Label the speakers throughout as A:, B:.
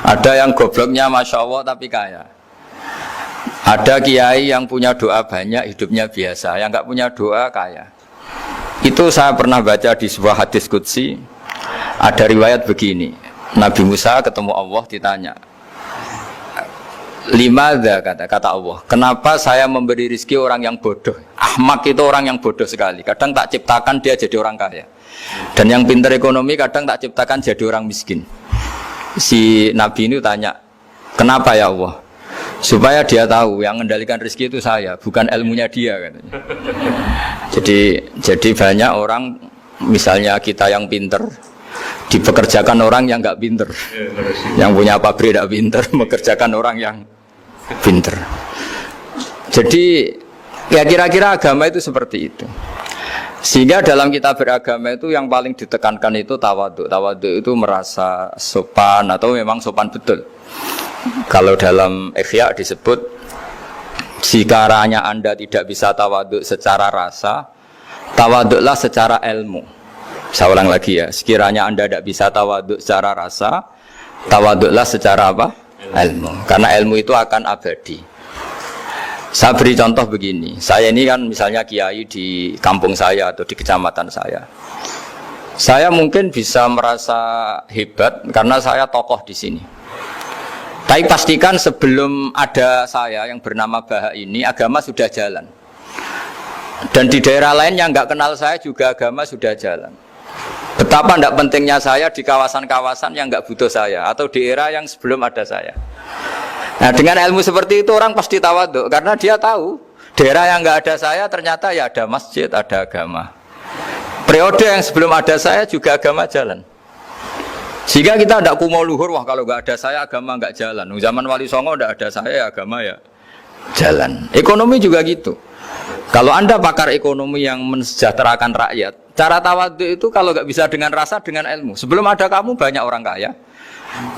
A: Ada yang gobloknya Masya Allah tapi kaya. Ada kiai yang punya doa banyak, hidupnya biasa. Yang nggak punya doa kaya. Itu saya pernah baca di sebuah hadis qudsi. Ada riwayat begini. Nabi Musa ketemu Allah ditanya, limadza, kata Allah, kenapa saya memberi rezeki orang yang bodoh? Ahmak itu orang yang bodoh sekali. Kadang tak ciptakan dia jadi orang kaya. Dan yang pintar ekonomi kadang tak ciptakan jadi orang miskin. Si Nabi ini tanya, kenapa ya Allah? Supaya dia tahu yang mengendalikan rezeki itu saya, bukan ilmunya dia, katanya. Jadi banyak orang, misalnya kita yang pintar dipekerjakan orang yang nggak pintar, yang punya pabrik tidak pintar, mengerjakan orang yang pintar. Jadi ya kira-kira agama itu seperti itu. Sehingga dalam kitab beragama itu yang paling ditekankan itu tawadhu. Tawadhu itu merasa sopan atau memang sopan betul. Kalau dalam Ihya disebut, sekiranya Anda tidak bisa tawadhu secara rasa, tawadhulah secara ilmu. Saya ulang lagi ya, sekiranya Anda tidak bisa tawadhu secara rasa, tawadhulah secara apa? Ilmu. Karena ilmu itu akan abadi. Saya beri contoh begini, saya ini kan misalnya kiai di kampung saya atau di kecamatan saya. Saya mungkin bisa merasa hebat karena saya tokoh di sini. Tapi pastikan sebelum ada saya yang bernama Baha ini, agama sudah jalan. Dan di daerah lain yang nggak kenal saya juga agama sudah jalan. Betapa tidak pentingnya saya di kawasan-kawasan yang nggak butuh saya atau di era yang sebelum ada saya. Nah, dengan ilmu seperti itu orang pasti tawadhu karena dia tahu daerah yang nggak ada saya ternyata ya ada masjid, ada agama. Periode yang sebelum ada saya juga agama jalan. Sehingga kita tidak kumo luhur, wah kalau nggak ada saya agama nggak jalan. Zaman Wali Songo tidak ada saya agama ya jalan. Ekonomi juga gitu. Kalau Anda pakar ekonomi yang mensejahterakan rakyat, cara tawadhu itu kalau nggak bisa dengan rasa, dengan ilmu. Sebelum ada kamu banyak orang kaya,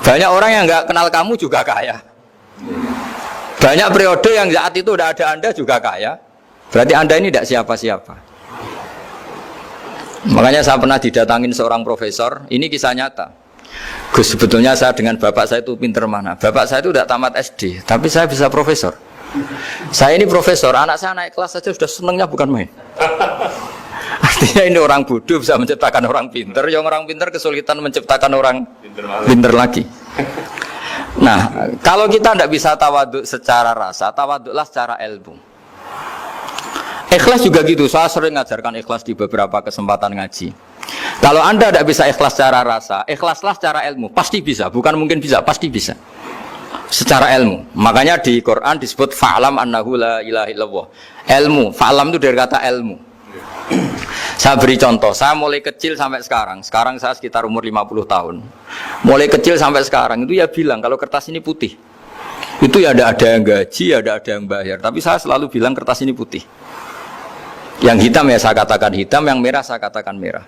A: banyak orang yang nggak kenal kamu juga kaya. Banyak periode yang saat itu udah ada Anda juga kaya. Berarti Anda ini tidak siapa-siapa. Makanya saya pernah didatangin seorang profesor. Ini kisah nyata. Gus, sebetulnya saya dengan bapak saya itu pinter mana? Bapak saya itu tidak tamat SD, tapi saya bisa profesor. Saya ini profesor, anak saya naik kelas saja sudah senengnya bukan main. Artinya ini orang bodoh bisa menciptakan orang pinter. Yang orang pinter kesulitan menciptakan orang pinter lagi. Nah, kalau kita tidak bisa tawadhu secara rasa, tawadhulah secara ilmu. Ikhlas juga gitu. Saya sering ngajarkan ikhlas di beberapa kesempatan ngaji. Kalau Anda tidak bisa ikhlas secara rasa, ikhlaslah secara ilmu. Pasti bisa, bukan mungkin bisa, pasti bisa. Secara ilmu. Makanya di Quran disebut fa'lam annahu la ilaha illallah. Ilmu, fa'lam itu dari kata ilmu. Saya beri contoh, saya mulai kecil sampai sekarang saya sekitar umur 50 tahun. Mulai kecil sampai sekarang itu ya bilang kalau kertas ini putih. Itu ya ada yang gaji, ada yang bayar. Tapi saya selalu bilang kertas ini putih. Yang hitam ya saya katakan hitam, yang merah saya katakan merah.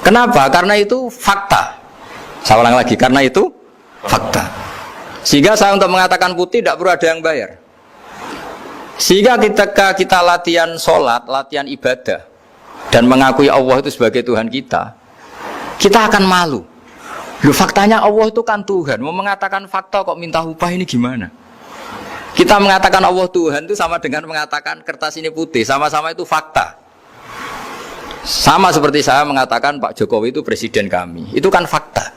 A: Kenapa? Karena itu fakta. Saya ulang lagi, karena itu fakta. Sehingga saya untuk mengatakan putih tidak perlu ada yang bayar. Sehingga ketika kita latihan sholat, latihan ibadah, dan mengakui Allah itu sebagai Tuhan kita akan malu. Loh, faktanya Allah itu kan Tuhan. Mau mengatakan fakta kok minta upah ini gimana? Kita mengatakan Allah Tuhan itu sama dengan mengatakan kertas ini putih. Sama-sama itu fakta. Sama seperti saya mengatakan Pak Jokowi itu presiden kami. Itu kan fakta.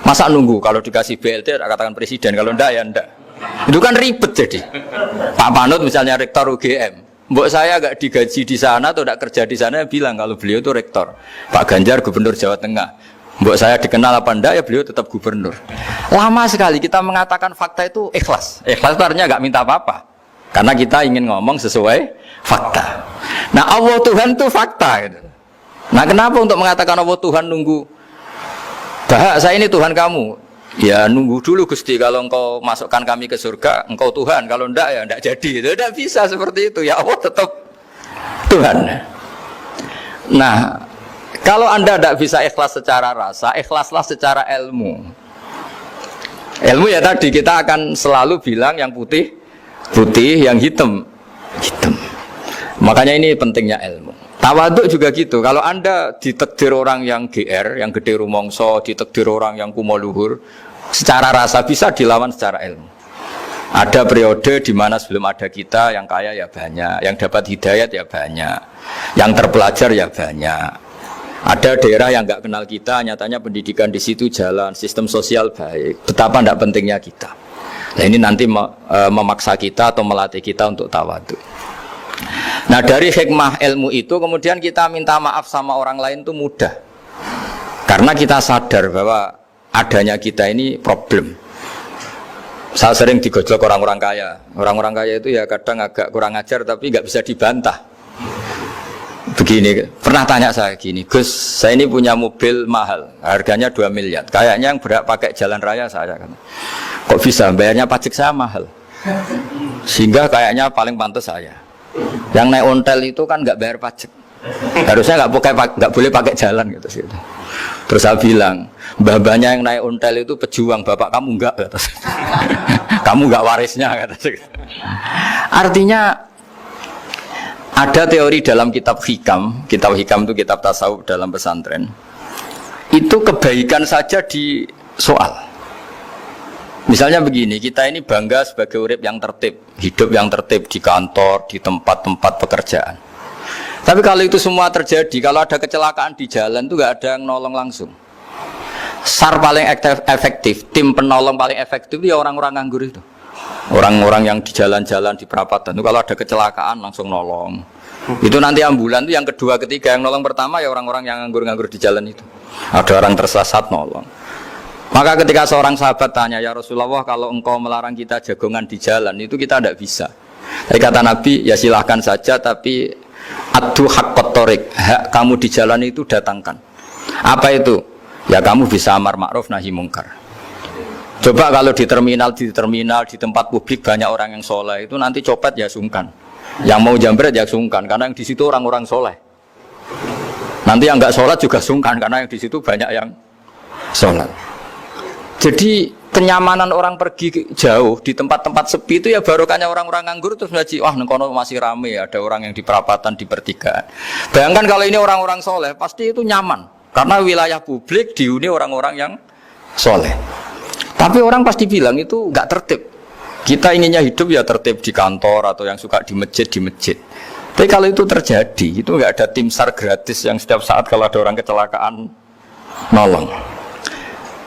A: Masa nunggu kalau dikasih BLT katakan presiden, kalau enggak ya enggak. Itu kan ribet jadi. Pak Panut misalnya rektor UGM. Mbok saya agak digaji di sana atau tidak kerja di sana bilang kalau beliau itu rektor. Pak Ganjar gubernur Jawa Tengah. Mbok saya dikenal apa enggak ya beliau tetap gubernur. Lama sekali kita mengatakan fakta itu ikhlas. Ikhlas itu artinya enggak minta apa-apa. Karena kita ingin ngomong sesuai fakta. Nah, Allah Tuhan itu fakta gitu. Nah, kenapa untuk mengatakan Allah Tuhan nunggu? Bah, saya ini Tuhan kamu. Ya nunggu dulu Gusti, kalau engkau masukkan kami ke surga, engkau Tuhan, kalau enggak ya enggak jadi. Itu tidak bisa seperti itu. Ya Allah tetap Tuhan. Nah, kalau Anda tidak bisa ikhlas secara rasa, ikhlaslah secara ilmu. Ilmu ya tadi kita akan selalu bilang yang putih putih, yang hitam hitam. Makanya ini pentingnya ilmu. Tawaduk juga gitu. Kalau Anda ditakdir orang yang GR, yang gede rumongso, ditakdir orang yang kumo luhur, secara rasa, bisa dilawan secara ilmu. Ada periode di mana sebelum ada kita yang kaya ya banyak, yang dapat hidayat ya banyak, yang terpelajar ya banyak. Ada daerah yang nggak kenal kita, nyatanya pendidikan di situ jalan, sistem sosial baik. Betapa tidak pentingnya kita. Nah ini nanti memaksa kita atau melatih kita untuk tawadhu. Nah dari hikmah ilmu itu kemudian kita minta maaf sama orang lain itu mudah. Karena kita sadar bahwa adanya kita ini problem. Saya sering digojlok orang-orang kaya. Orang-orang kaya itu ya kadang agak kurang ajar tapi nggak bisa dibantah. Begini, pernah tanya saya gini, Gus, saya ini punya mobil mahal, harganya 2 miliar. Kayaknya yang berak pakai jalan raya saya kan. Kok bisa bayarnya pajak saya mahal? Sehingga kayaknya paling pantas saya. Yang naik ontel itu kan nggak bayar pajak. Harusnya nggak boleh pakai jalan gitu sih. Terus saya bilang, mbah-mbahnya yang naik ontel itu pejuang, bapak kamu enggak kata saya. Kamu enggak warisnya kata saya. Artinya ada teori dalam kitab hikam itu kitab tasawuf dalam pesantren. Itu kebaikan saja di soal. Misalnya begini, kita ini bangga sebagai urip yang tertib, hidup yang tertib di kantor, di tempat-tempat pekerjaan. Tapi kalau itu semua terjadi, kalau ada kecelakaan di jalan itu nggak ada yang nolong langsung. SAR paling efektif, tim penolong paling efektif itu ya orang-orang nganggur itu. Orang-orang yang di jalan-jalan di perapatan itu kalau ada kecelakaan langsung nolong. Itu nanti ambulan itu yang kedua, ketiga, yang nolong pertama ya orang-orang yang nganggur-nganggur di jalan itu. Ada orang tersesat nolong. Maka ketika seorang sahabat tanya, ya Rasulullah kalau engkau melarang kita jagongan di jalan itu kita tidak bisa. Tapi kata Nabi, ya silahkan saja tapi adu haqqat thoriq, hak kamu di jalan itu datangkan. Apa itu? Ya kamu bisa amar ma'ruf nahi mungkar. Coba kalau di terminal di tempat publik banyak orang yang soleh, itu nanti copet ya sungkan. Yang mau jambret ya sungkan karena yang di situ orang-orang soleh. Nanti yang enggak sholat juga sungkan karena yang di situ banyak yang sholat. Jadi kenyamanan orang pergi jauh di tempat-tempat sepi itu ya barokahnya orang-orang nganggur terus ngaji, wah nengkono masih rame ada orang yang di perapatan di pertigaan. Bayangkan kalau ini orang-orang soleh pasti itu nyaman karena wilayah publik dihuni orang-orang yang soleh. Tapi orang pasti bilang itu nggak tertib. Kita inginnya hidup ya tertib di kantor atau yang suka di masjid di masjid. Tapi kalau itu terjadi itu nggak ada tim SAR gratis yang setiap saat kalau ada orang kecelakaan nolong.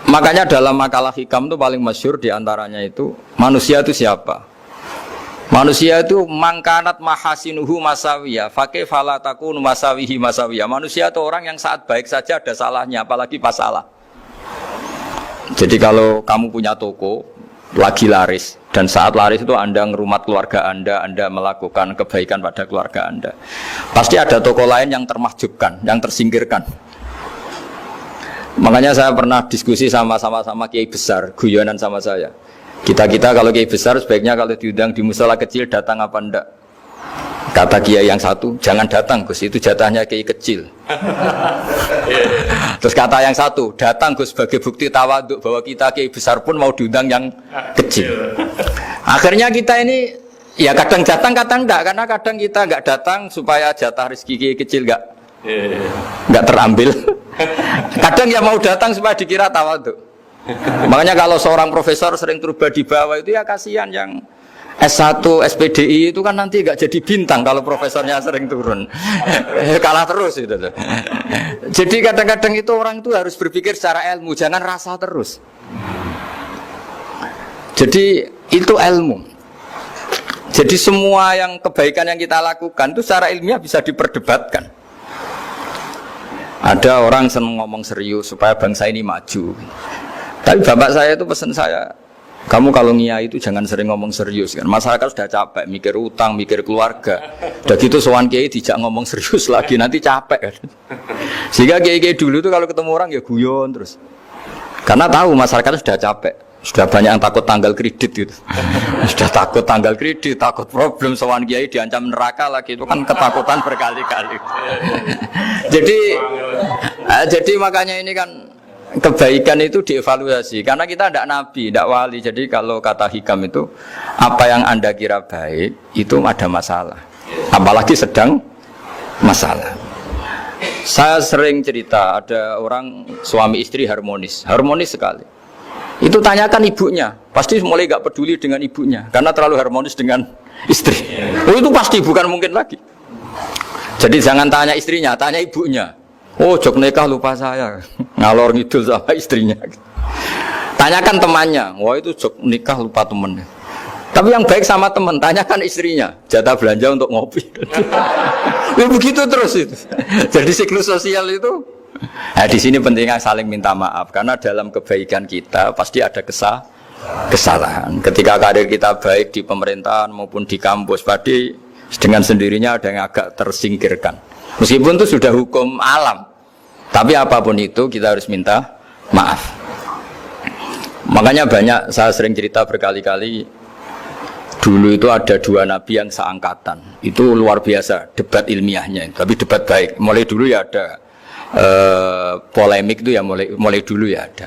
A: Makanya dalam makalah hikam itu paling masyhur diantaranya itu manusia itu siapa? Manusia itu mangkanat mahasinuhu masawiyah, fakih falatakun masawihi masawiyah. Manusia itu orang yang saat baik saja ada salahnya, apalagi pas salah. Jadi kalau kamu punya toko lagi laris dan saat laris itu Anda ngerumat keluarga Anda melakukan kebaikan pada keluarga Anda, pasti ada toko lain yang termahjubkan, yang tersingkirkan. Makanya saya pernah diskusi sama kiai besar, guyonan sama saya. Kita kalau kiai besar sebaiknya kalau diundang di musala kecil datang apa enggak? Kata kiai yang satu, jangan datang Gus, itu jatahnya kiai kecil. Terus kata yang satu, datang Gus sebagai bukti tawaduk bahwa kita kiai besar pun mau diundang yang kecil. Akhirnya kita ini ya kadang datang kadang enggak, karena kadang kita enggak datang supaya jatah rezeki kiai kecil enggak terambil. Kadang ya mau datang supaya dikira tawaduk. Makanya kalau seorang profesor sering terubah di bawah itu ya kasihan yang S1, SPDI itu kan nanti enggak jadi bintang kalau profesornya sering turun. Kalah terus itu. Jadi kadang-kadang itu orang itu harus berpikir secara ilmu, jangan rasa terus. Jadi itu ilmu. Jadi semua yang kebaikan yang kita lakukan itu secara ilmiah bisa diperdebatkan. Ada orang senang ngomong serius supaya bangsa ini maju. Tapi bapak saya itu pesan saya, kamu kalau ngiyai itu jangan sering ngomong serius kan. Masyarakat sudah capek mikir utang, mikir keluarga. Udah gitu sowan kiai dijak ngomong serius lagi nanti capek kan. Sehingga kiai-kiai dulu itu kalau ketemu orang ya guyon terus. Karena tahu masyarakat sudah capek. Sudah banyak yang takut tanggal kredit gitu. Sudah takut tanggal kredit, takut problem sowan kiai diancam neraka lagi, itu kan ketakutan berkali-kali. Jadi makanya ini kan kebaikan itu dievaluasi karena kita tidak nabi, tidak wali. Jadi kalau kata hikam itu apa yang Anda kira baik itu ada masalah. Apalagi sedang masalah. Saya sering cerita ada orang suami istri harmonis sekali. Itu tanyakan ibunya, pasti mulai gak peduli dengan ibunya karena terlalu harmonis dengan istri. Oh itu pasti bukan mungkin lagi. Jadi jangan tanya istrinya, tanya ibunya. Oh jok nikah lupa saya, ngalor ngidul sama istrinya. Tanyakan temannya, wah itu jok nikah lupa temennya. Tapi yang baik sama teman, tanyakan istrinya, jatah belanja untuk ngopi. Ya begitu terus itu. Jadi siklus sosial itu. Nah, di sini pentingnya saling minta maaf karena dalam kebaikan kita pasti ada kesalahan. Ketika karir kita baik di pemerintahan maupun di kampus, pasti dengan sendirinya ada yang agak tersingkirkan. Meskipun itu sudah hukum alam, tapi apapun itu kita harus minta maaf. Makanya banyak saya sering cerita berkali-kali. Dulu itu ada 2 nabi yang seangkatan. Itu luar biasa debat ilmiahnya, tapi debat baik. Mulai dulu ya ada polemik itu ya mulai dulu ya ada.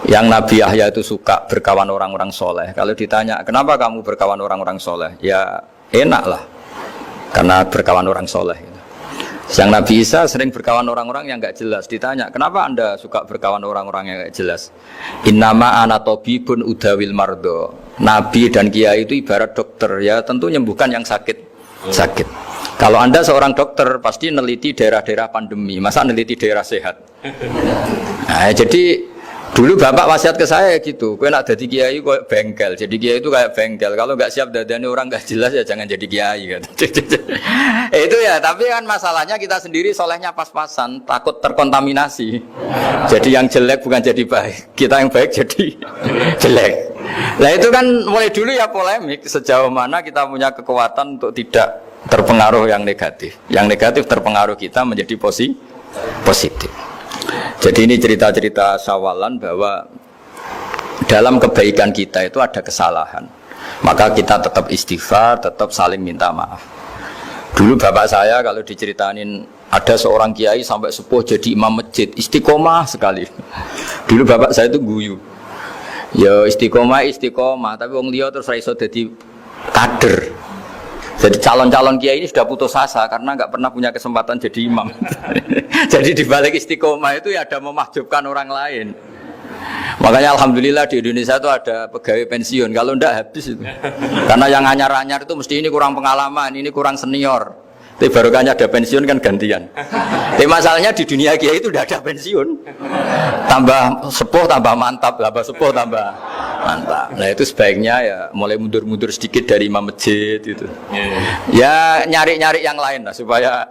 A: Yang Nabi Yahya itu suka berkawan orang-orang soleh. Kalau ditanya kenapa kamu berkawan orang-orang soleh, ya enak lah karena berkawan orang soleh. Yang Nabi Isa sering berkawan orang-orang yang nggak jelas. Ditanya kenapa anda suka berkawan orang-orang yang nggak jelas, innama ana tabibun udawil mardo. Nabi dan kiai itu ibarat dokter, ya tentu menyembuhkan yang sakit. Kalau anda seorang dokter pasti neliti daerah-daerah pandemi, masa neliti daerah sehat? Nah, jadi dulu bapak wasiat ke saya gitu, kowe nak jadi kiai kok bengkel, jadi kiai itu kayak bengkel, kalau nggak siap dadani orang nggak jelas ya jangan jadi kiai kan. Itu ya, tapi kan masalahnya kita sendiri solehnya pas-pasan, takut terkontaminasi. Jadi yang jelek bukan jadi baik, kita yang baik jadi jelek. Nah itu kan mulai dulu ya polemik, sejauh mana kita punya kekuatan untuk tidak terpengaruh yang negatif. Yang negatif terpengaruh kita menjadi positif. Jadi ini cerita-cerita sawalan bahwa dalam kebaikan kita itu ada kesalahan. Maka kita tetap istighfar, tetap saling minta maaf. Dulu bapak saya kalau diceritain ada seorang kiai sampai sepuh jadi imam masjid, istiqomah sekali. Dulu bapak saya itu guyu. Ya istiqomah, tapi wong liya terus ra iso dadi kader. Jadi calon-calon kiai ini sudah putus asa karena nggak pernah punya kesempatan jadi imam. Jadi di balik istiqomah itu ya ada memahjubkan orang lain. Makanya alhamdulillah di Indonesia itu ada pegawai pensiun. Kalau enggak habis itu. Karena yang anyar-anyar itu mesti ini kurang pengalaman, ini kurang senior. Tapi barokahnya ada pensiun kan gantian. Tapi masalahnya di dunia kiai itu udah ada pensiun. Tambah sepuh tambah mantap, tambah sepuh tambah mantap. Nah itu sebaiknya ya mulai mundur-mundur sedikit dari imam masjid itu. Ya nyari-nyari yang lain lah supaya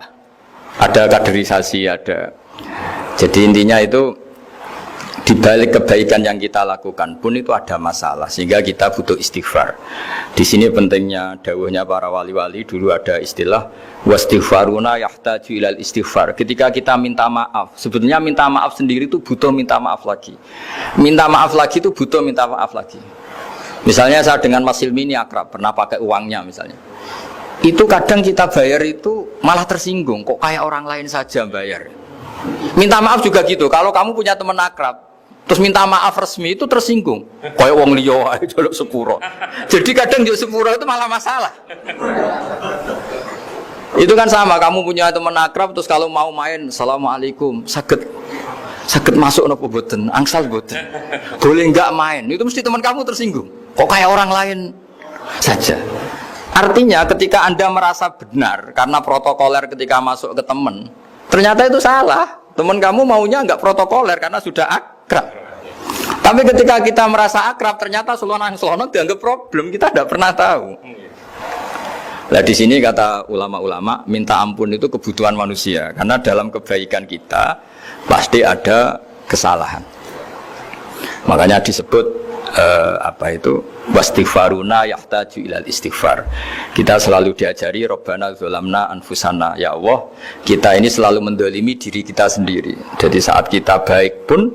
A: ada kaderisasi, ada. Jadi intinya itu di balik kebaikan yang kita lakukan pun itu ada masalah sehingga kita butuh istighfar. Di sini pentingnya dawuhnya para wali-wali, dulu ada istilah wastighfaruna yahtaju ilal istighfar. Ketika kita minta maaf, sebetulnya minta maaf sendiri itu butuh minta maaf lagi. Minta maaf lagi itu butuh minta maaf lagi. Misalnya saya dengan Mas Hilmi ini akrab, pernah pakai uangnya misalnya. Itu kadang kita bayar itu malah tersinggung, kok kayak orang lain saja bayar. Minta maaf juga gitu. Kalau kamu punya teman akrab, terus minta maaf resmi itu tersinggung. Kayak wong liya ae jaluk sepuro. Jadi kadang jaluk sepuro itu malah masalah. Itu kan sama, kamu punya teman akrab terus kalau mau main, assalamualaikum, saged masuk napa boten? Angsal boten. Boleh enggak main? Itu mesti teman kamu tersinggung. Kok kayak orang lain saja. Artinya ketika Anda merasa benar karena protokoler ketika masuk ke teman, ternyata itu salah. Teman kamu maunya enggak protokoler karena sudah akrab. Tapi ketika kita merasa akrab, ternyata selonang-selonang dianggap problem, kita tidak pernah tahu. Nah di sini kata ulama-ulama, minta ampun itu kebutuhan manusia karena dalam kebaikan kita pasti ada kesalahan. Makanya disebut wastighfaruna yahtaju ilal istighfar. Kita selalu diajari Rabbana dzalamna anfusana, ya Allah kita ini selalu mendolimi diri kita sendiri. Jadi saat kita baik pun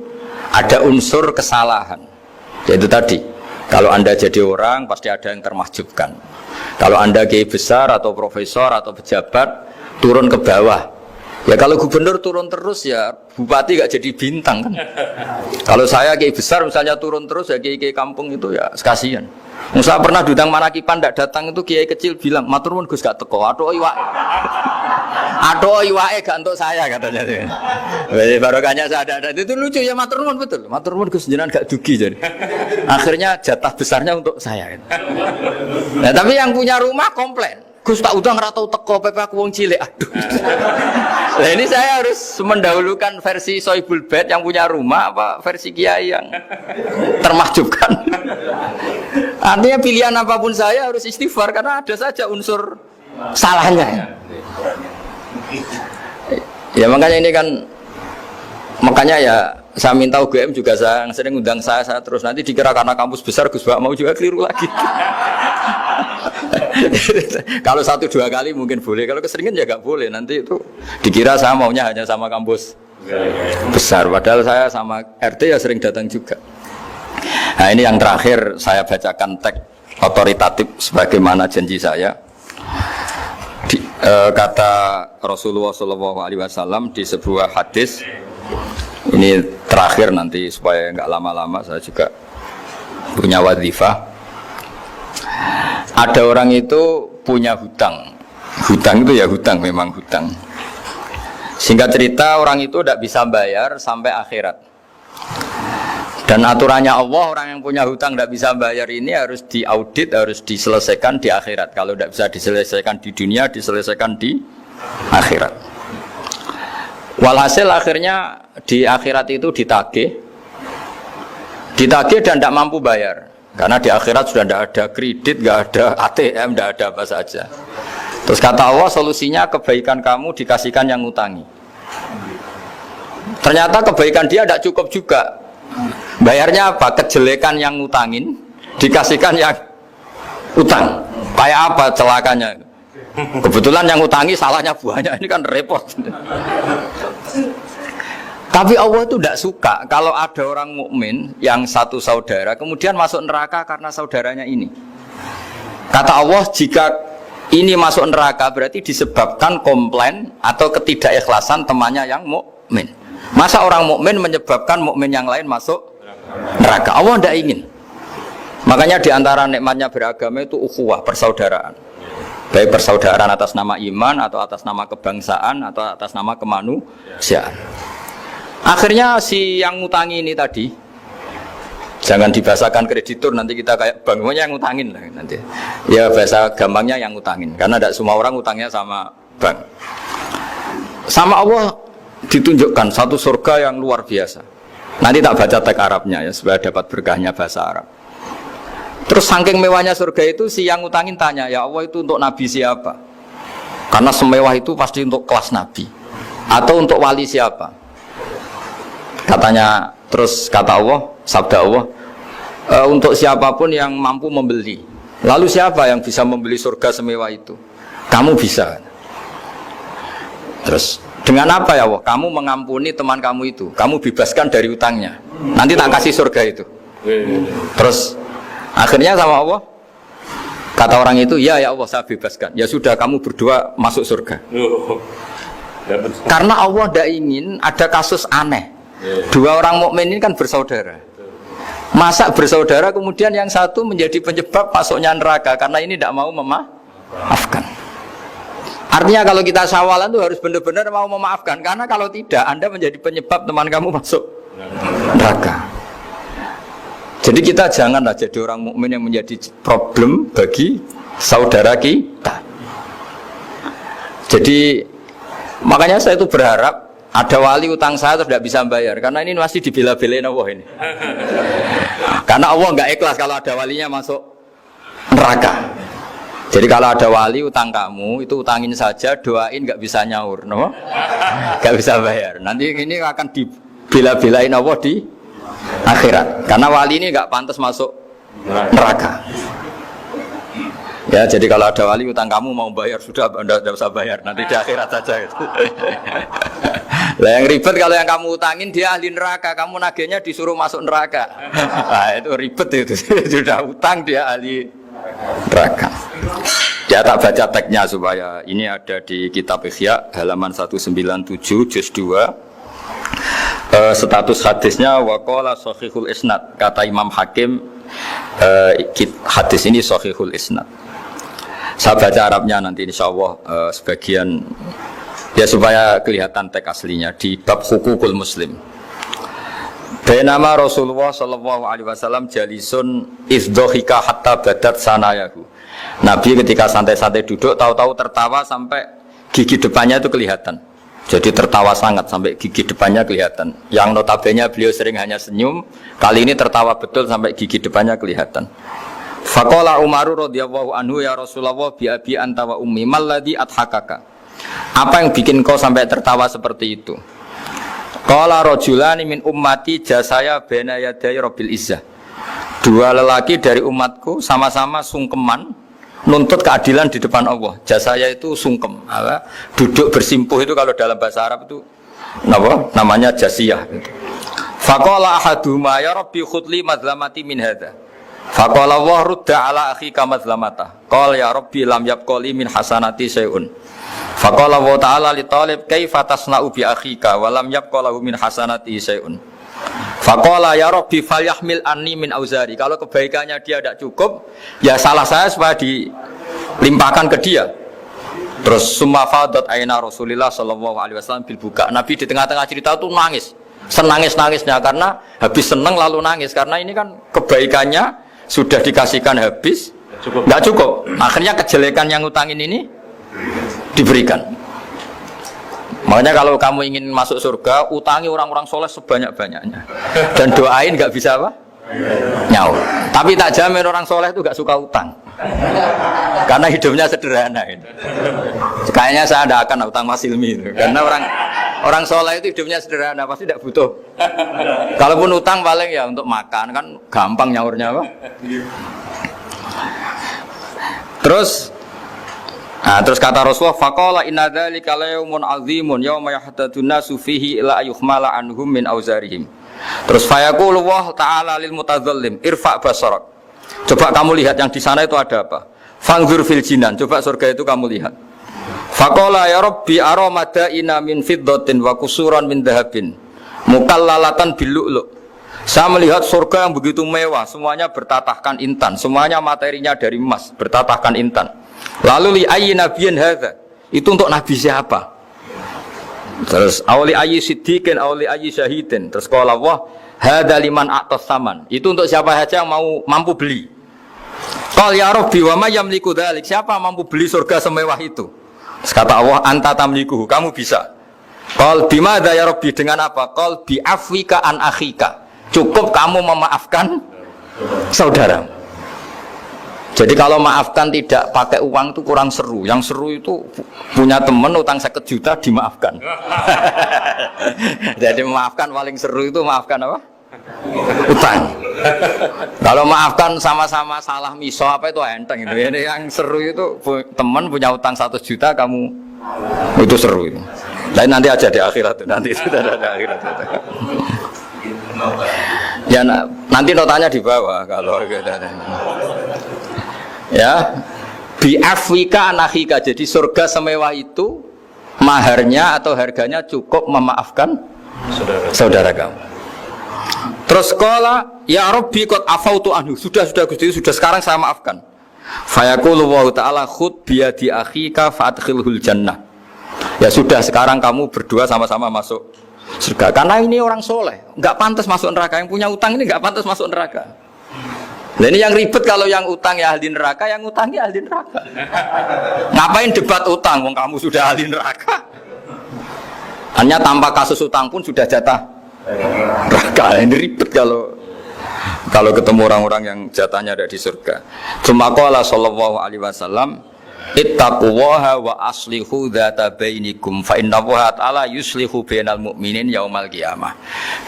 A: ada unsur kesalahan. Yaitu tadi, kalau Anda jadi orang pasti ada yang termahjubkan. Kalau Anda kiai besar atau profesor atau pejabat turun ke bawah, Ya kalau gubernur turun terus ya bupati gak jadi bintang kan. Kalau saya kiai besar misalnya turun terus ya kiai kampung itu ya kasihan. Musa pernah diundang Manakipan tidak datang itu kiai kecil bilang matur nuwun Gus gak teko. Aduh iwake gak untuk saya katanya. Barokahnya saya ada itu lucu ya matur nuwun betul. Matur nuwun Gus jenengan gak dugi jadi. Akhirnya jatah besarnya untuk saya. Nah, tapi yang punya rumah komplain. Gus tak udah nggak tahu teko PP aku wong cilik. Aduh. Nah ini saya harus mendahulukan versi Soibul Bait yang punya rumah apa versi Kiai yang termahjubkan. Artinya pilihan apapun saya harus istighfar karena ada saja unsur salahnya. Ya makanya ini kan makanya ya saya minta UGM juga saya sering undang saya terus nanti dikira karena kampus besar Gus Bak mau juga keliru lagi. Kalau 1-2 kali mungkin boleh, kalau keseringan ya gak boleh. Nanti itu dikira saya maunya hanya sama kampus besar, padahal saya sama RT ya sering datang juga. Nah ini yang terakhir saya bacakan teks otoritatif sebagaimana janji saya. Kata Rasulullah SAW di sebuah hadis. Ini terakhir nanti supaya nggak lama-lama saya juga punya wadhifah. Ada orang itu punya hutang. Hutang itu ya hutang, memang hutang. Singkat cerita orang itu tidak bisa bayar sampai akhirat. Dan aturannya Allah orang yang punya hutang tidak bisa bayar ini harus diaudit, harus diselesaikan di akhirat. Kalau tidak bisa diselesaikan di dunia, diselesaikan di akhirat. Walhasil akhirnya di akhirat itu ditagih dan tidak mampu bayar. Karena di akhirat sudah tidak ada kredit, tidak ada ATM, tidak ada apa saja. Terus kata Allah solusinya kebaikan kamu dikasihkan yang ngutangi. Ternyata kebaikan dia tidak cukup juga. Bayarnya apa? Kejelekan yang ngutangin dikasihkan yang utang. Kayak apa celakanya? Kebetulan yang ngutangi salahnya banyak, ini kan repot. Tapi Allah itu tidak suka kalau ada orang mukmin yang satu saudara kemudian masuk neraka karena saudaranya ini. Kata Allah jika ini masuk neraka berarti disebabkan komplain atau ketidakikhlasan temannya yang mukmin. Masa orang mukmin menyebabkan mukmin yang lain masuk neraka? Allah tidak ingin. Makanya diantara nikmatnya beragama itu ukhuwah, persaudaraan. Baik persaudaraan atas nama iman atau atas nama kebangsaan atau atas nama kemanusiaan. Akhirnya si yang ngutangi ini tadi, jangan dibahasakan kreditur nanti kita kayak bank, yang ngutangin lah nanti. Ya bahasa gampangnya yang ngutangin, karena tidak semua orang ngutangnya sama bank. Sama Allah ditunjukkan satu surga yang luar biasa. Nanti tak baca teks Arabnya ya supaya dapat berkahnya bahasa Arab. Terus saking mewahnya surga itu si yang ngutangin tanya, ya Allah itu untuk nabi siapa? Karena semewah itu pasti untuk kelas nabi. Atau untuk wali siapa? Katanya, terus kata Allah, sabda Allah, untuk siapapun yang mampu membeli. Lalu siapa yang bisa membeli surga semewah itu? Kamu bisa. Terus dengan apa ya Allah? Kamu mengampuni teman kamu itu, kamu bebaskan dari utangnya. Nanti tak kasih surga itu. Terus akhirnya sama Allah, kata orang itu, ya Allah saya bebaskan. Ya sudah kamu berdua masuk surga. Karena Allah tidak ingin ada kasus aneh. Dua orang mukmin ini kan bersaudara. Masa bersaudara kemudian yang satu menjadi penyebab masuknya neraka karena ini tidak mau memaafkan. Artinya kalau kita syawalan itu harus benar-benar mau memaafkan, karena kalau tidak Anda menjadi penyebab teman kamu masuk neraka. Jadi kita janganlah jadi orang mukmin yang menjadi problem bagi saudara kita. Jadi makanya saya itu berharap ada wali utang saya terus tidak bisa bayar, karena ini masih dibela-belain Allah ini. Karena Allah nggak ikhlas kalau ada walinya masuk neraka. Jadi kalau ada wali utang kamu itu utangin saja, doain nggak bisa nyaur, no? Nggak bisa bayar. Nanti ini akan dibela-belain Allah di akhirat. Karena wali ini nggak pantas masuk neraka. Ya, jadi kalau ada wali utang kamu mau bayar sudah, Anda tidak usah bayar, nanti di akhirat saja. Gitu. Lah yang ribet kalau yang kamu utangin dia ahli neraka, kamu nagihnya disuruh masuk neraka. Nah, itu ribet itu. Sudah utang dia ahli neraka. Ya tak baca teksnya supaya ini ada di kitab Ihya halaman 197 juz 2. Status hadisnya waqala sahihul isnad, kata Imam Hakim, hadis ini sahihul isnad. Saya baca Arabnya nanti insyaallah sebagian ya supaya kelihatan teks aslinya di bab hukukul muslim. Bainama Rasulullah sallallahu alaihi wasallam jalisun izdhika hatta badat sanayahu. Nabi ketika santai-santai duduk tahu-tahu tertawa sampai gigi depannya itu kelihatan. Jadi tertawa sangat sampai gigi depannya kelihatan. Yang notabene beliau sering hanya senyum, kali ini tertawa betul sampai gigi depannya kelihatan. Faqala Umar radhiyallahu anhu ya Rasulullah bi abi anta wa ummi malladhi adhakaka. Apa yang bikin kau sampai tertawa seperti itu? Qala rajulani min ummati jasaya baina yaday rabbil izzah. Dua lelaki dari umatku sama-sama sungkeman nuntut keadilan di depan Allah. Jasaya itu sungkem, duduk bersimpuh itu kalau dalam bahasa Arab itu namanya jasiyah. Faqala ahaduhuma ya rabbi khudli mazlamati min hadza. Faqala wa rudda ala akhika mazlamata. Qala ya rabbi lam yabqali min hasanati syai'un. Faqala wa ta'ala li talib kaifa tasna'u bi akhika wa lam yabqa lahu min hasanati syai'un. Faqala ya rabbi falyahmil anni min auzari. Kalau kebaikannya dia tidak cukup, ya salah saya supaya dilimpahkan ke dia. Terus summa fadat aina Rasulillah sallallahu alaihi wasallam bil buka. Nabi di tengah-tengah cerita itu nangis. Senangis-nangisnya karena habis seneng lalu nangis karena ini kan kebaikannya sudah dikasihkan habis, enggak cukup. Akhirnya kejelekan yang utangin ini diberikan. Makanya kalau kamu ingin masuk surga, utangi orang-orang soleh sebanyak-banyaknya. Dan doain nggak bisa apa? Nyaur. Tapi tak jamin orang soleh itu nggak suka utang. Karena hidupnya sederhana. Kayaknya saya tidak akan utang Mas Ilmi itu. Karena orang soleh itu hidupnya sederhana, pasti tidak butuh. Kalaupun utang paling ya untuk makan, kan gampang nyaurnya apa? Terus kata Rasulullah faqala inna dzalika la yaumun azimun yauma yahtadun nasu fihi ila ayuhmala anhum min auzarihim. Terus fayaqulu wa ta'ala lil mutadzallim irfa basarak. Coba kamu lihat yang di sana itu ada apa? Fanzur fil jinan, coba surga itu kamu lihat. Faqala ya rabbi ara madaina min fiddatin wa kusuran min dhahabin mukallalatan bil lu'lu'. Saya melihat surga yang begitu mewah, semuanya bertatahkan intan, semuanya materinya dari emas, bertatahkan intan. Lalu li ayyi nabiyyin hadza? Itu untuk nabi siapa? Terus awli ayyi siddiqin awli ayyi syahidin. Terus qala Allah hadza liman a'tas saman. Itu untuk siapa saja yang mampu beli. Qal ya rabbi wa may yamliku dzalik? Siapa mampu beli surga semewah itu? Terus kata Allah anta tamlikuhu, kamu bisa. Qal bimadza ya rabbi, dengan apa? Qal bi afwika an akhika. Cukup kamu memaafkan saudaramu. Jadi kalau maafkan tidak pakai uang itu kurang seru. Yang seru itu punya teman utang 1 juta dimaafkan. Jadi memaafkan paling seru itu maafkan apa? Utang. Kalau maafkan sama-sama salah miso apa itu enteng. Ini yang seru itu teman punya utang 1 juta kamu itu seru itu. Lain nanti aja di akhirat nanti itu ada akhirat. Ya nanti notanya di bawah kalau gitu. Ya, bi'afwika anakhika. Jadi surga semewah itu maharnya atau harganya cukup memaafkan saudara kamu. Terus qala ya rabbi qad afautu anhu. Sudah Gusti, sudah sekarang saya maafkan. Fayaqulu wa ta'ala khud biyadi akhika fa'adkhilhul jannah. Ya sudah sekarang kamu berdua sama-sama masuk surga. Karena ini orang soleh, enggak pantas masuk neraka. Yang punya utang ini enggak pantas masuk neraka. Nah ini yang ribet kalau yang utang ya ahli neraka, yang utangi ahli neraka. Ngapain debat utang, wong kamu sudah ahli neraka. Hanya tanpa kasus utang pun sudah jatah neraka. Ini ribet kalau ketemu orang-orang yang jatahnya ada di surga. Cuma qala sallallahu alaihi wasallam ittaqullaha wa aslihu dzata bainikum fa innallaha ta'ala yuslihu bainal mu'minin yaumal qiyamah.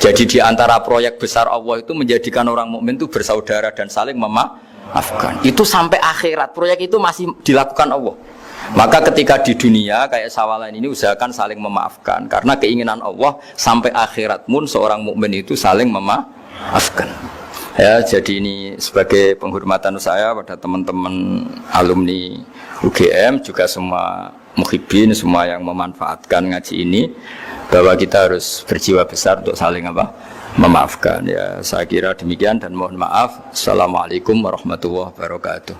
A: Jadi di antara proyek besar Allah itu menjadikan orang mukmin itu bersaudara dan saling memaafkan. Itu sampai akhirat proyek itu masih dilakukan Allah. Maka ketika di dunia kayak sawalan ini usahakan saling memaafkan karena keinginan Allah sampai akhirat pun seorang mukmin itu saling memaafkan. Ya, jadi ini sebagai penghormatan saya pada teman-teman alumni UGM, juga semua muhibbin, semua yang memanfaatkan ngaji ini, bahwa kita harus berjiwa besar untuk saling memaafkan. Ya, saya kira demikian dan mohon maaf. Assalamualaikum warahmatullahi wabarakatuh.